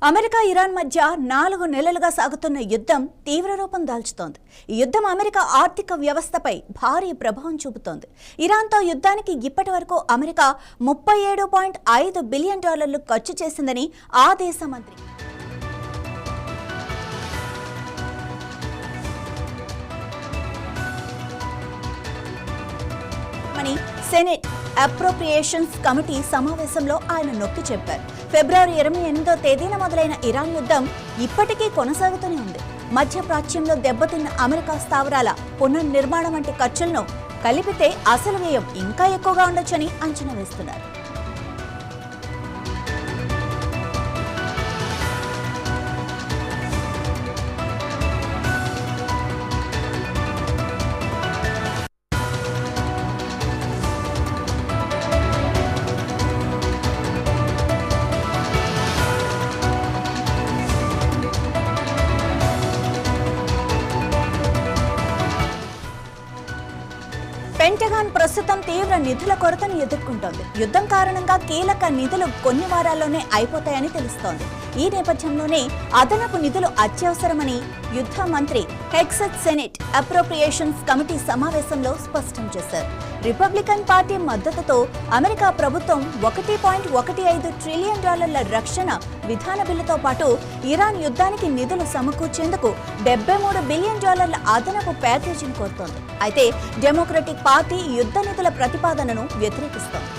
America Iran మధ్య 4 నెలలుగా సాగుతున్న యుద్ధం తీవ్ర రూపం దాల్చుతోంది. ఈ యుద్ధం అమెరికా ఆర్థిక వ్యవస్థపై భారీ ప్రభావం చూపుతోంది. ఇరాన్తో యుద్ధానికి ఇప్పటివరకు అమెరికా $37.5 బిలియన్ ఖర్చు చేసిందని ఆ దేశ మంత్రి సెనెట్ అప్రోప్రియేషన్స్ కమిటీ సమావేశంలో ఆయన నొక్కి చెప్పారు. ఫిబ్రవరి 28వ తేదీన మొదలైన ఇరాన్ యుద్ధం ఇప్పటికీ కొనసాగుతూనే ఉంది. మధ్యప్రాచ్యంలో దెబ్బతిన్న అమెరికా స్థావరాల పునర్నిర్మాణం వంటి ఖర్చులను కలిపితే అసలు వ్యయం ఇంకా ఎక్కువగా ఉండొచ్చని అంచనా వేస్తున్నారు. పెంటగాన్ ప్రస్తుతం తీవ్ర నిధుల కొరతను ఎదుర్కొంటోంది. యుద్ధం కారణంగా కీలక నిధులు కొన్ని వారాల్లోనే అయిపోతాయని తెలుస్తోంది. ఈ నేపథ్యంలోనే అదనపు నిధులు అత్యవసరమని యుద్ధ మంత్రి హెక్సెట్ సెనెట్ అప్రోప్రియేషన్స్ కమిటీ సమావేశంలో స్పష్టం చేశారు. రిపబ్లికన్ పార్టీ మద్దతుతో అమెరికా ప్రభుత్వం $1.15 ట్రిలియన్ రక్షణ విధాన బిల్లుతో పాటు ఇరాన్ యుద్ధానికి నిధులు సమకూర్చేందుకు $73 బిలియన్ అదనపు ప్యాకేజీని కోరుతోంది. అయితే డెమోక్రటిక్ పార్టీ యుద్ధ నిధుల ప్రతిపాదనను వ్యతిరేకిస్తోంది.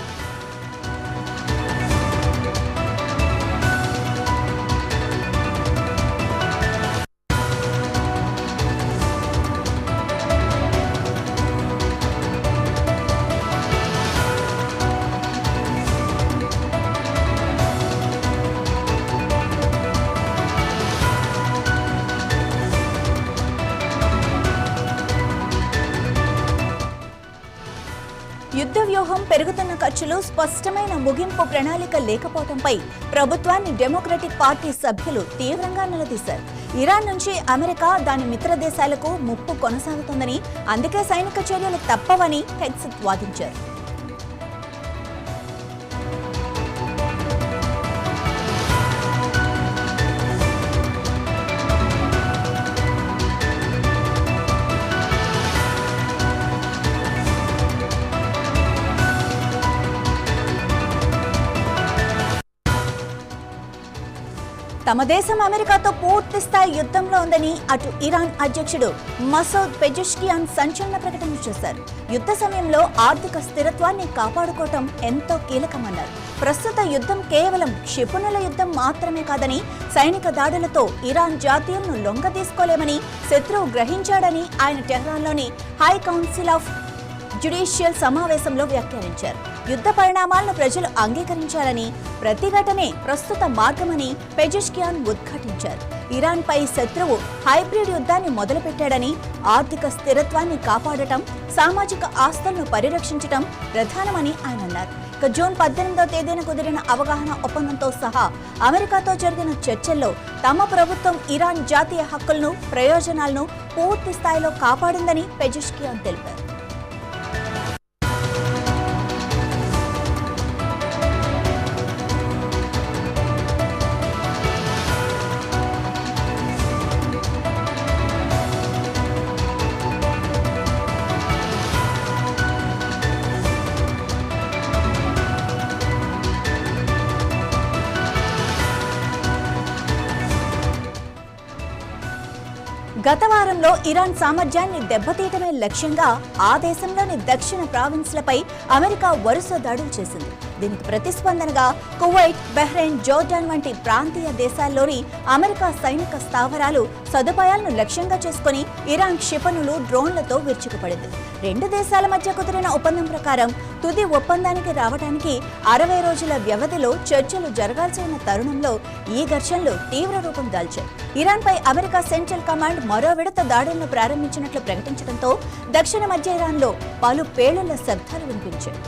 యుద్ధ వ్యూహం, పెరుగుతున్న ఖర్చులు, స్పష్టమైన ముగింపు ప్రణాళిక లేకపోవడంపై ప్రభుత్వాన్ని డెమోక్రటిక్ పార్టీ సభ్యులు తీవ్రంగా నిలదీశారు. ఇరాన్ నుంచి అమెరికా, దాని మిత్ర దేశాలకు ముప్పు కొనసాగుతోందని, అందుకే సైనిక చర్యలు తప్పవని హెక్సెట్ వాదించారు. తమ దేశం అమెరికాతో పూర్తి స్థాయి యుద్ధంలో ఉందని అటు ఇరాన్ అధ్యక్షుడు మసౌద్ పెజెష్కియాన్ సంచలన ప్రకటన చేశారు. యుద్ధ సమయంలో ఆర్థిక స్థిరత్వాన్ని కాపాడుకోవటం ఎంతో కీలకమన్నారు. ప్రస్తుత యుద్ధం కేవలం క్షిపణుల యుద్ధం మాత్రమే కాదని, సైనిక దాడులతో ఇరాన్ జాతీయులను లొంగ తీసుకోలేమని శత్రువు గ్రహించాడని ఆయన టెహ్రాన్లోని హై కౌన్సిల్ ఆఫ్ జ్యుడిషియల్ సమావేశంలో వ్యాఖ్యానించారు. యుద్ధ పరిణామాలను ప్రజలు అంగీకరించాలని, ప్రతిఘటనే ప్రస్తుత మార్గమని పెజెష్కియాన్ ఉద్ఘాటించారు. ఇరాన్పై శత్రువు హైబ్రిడ్ యుద్ధాన్ని మొదలుపెట్టాడని, ఆర్థిక స్థిరత్వాన్ని కాపాడటం, సామాజిక ఆస్తులను పరిరక్షించడం ప్రధానమని ఆయన అన్నారు. జూన్ 18వ తేదీన కుదిరిన అవగాహన ఒప్పందంతో సహా అమెరికాతో జరిగిన చర్చల్లో తమ ప్రభుత్వం ఇరాన్ జాతీయ హక్కులను, ప్రయోజనాలను పూర్తి స్థాయిలో కాపాడిందని పెజెష్కియాన్ తెలిపారు. గత వారంలో ఇరాన్ సామర్థ్యాన్ని దెబ్బతీయటమే లక్ష్యంగా ఆ దేశంలోని దక్షిణ ప్రావిన్స్లపై అమెరికా వరుస దాడులు చేసింది. దీనికి ప్రతిస్పందనగా కువైట్, బహ్రెయిన్, జోర్డాన్ వంటి ప్రాంతీయ దేశాల్లోని అమెరికా సైనిక స్థావరాలు, సదుపాయాలను లక్ష్యంగా చేసుకుని ఇరాన్ క్షిపణులు, డ్రోన్లతో విరుచుకుపడింది. రెండు దేశాల మధ్య కుదిరిన ఒప్పందం ప్రకారం తుది ఒప్పందానికి రావడానికి 60 రోజుల వ్యవధిలో చర్చలు జరగాల్సి ఉన్న తరుణంలో ఈ ఘర్షణలు తీవ్ర రూపం దాల్చాయి. ఇరాన్పై అమెరికా సెంట్రల్ కమాండ్ మరో విడత దాడులను ప్రారంభించినట్లు ప్రకటించడంతో దక్షిణ మధ్య ఇరాన్లో పలు పేలుళ్ల శబ్దాలు వినిపించాయి.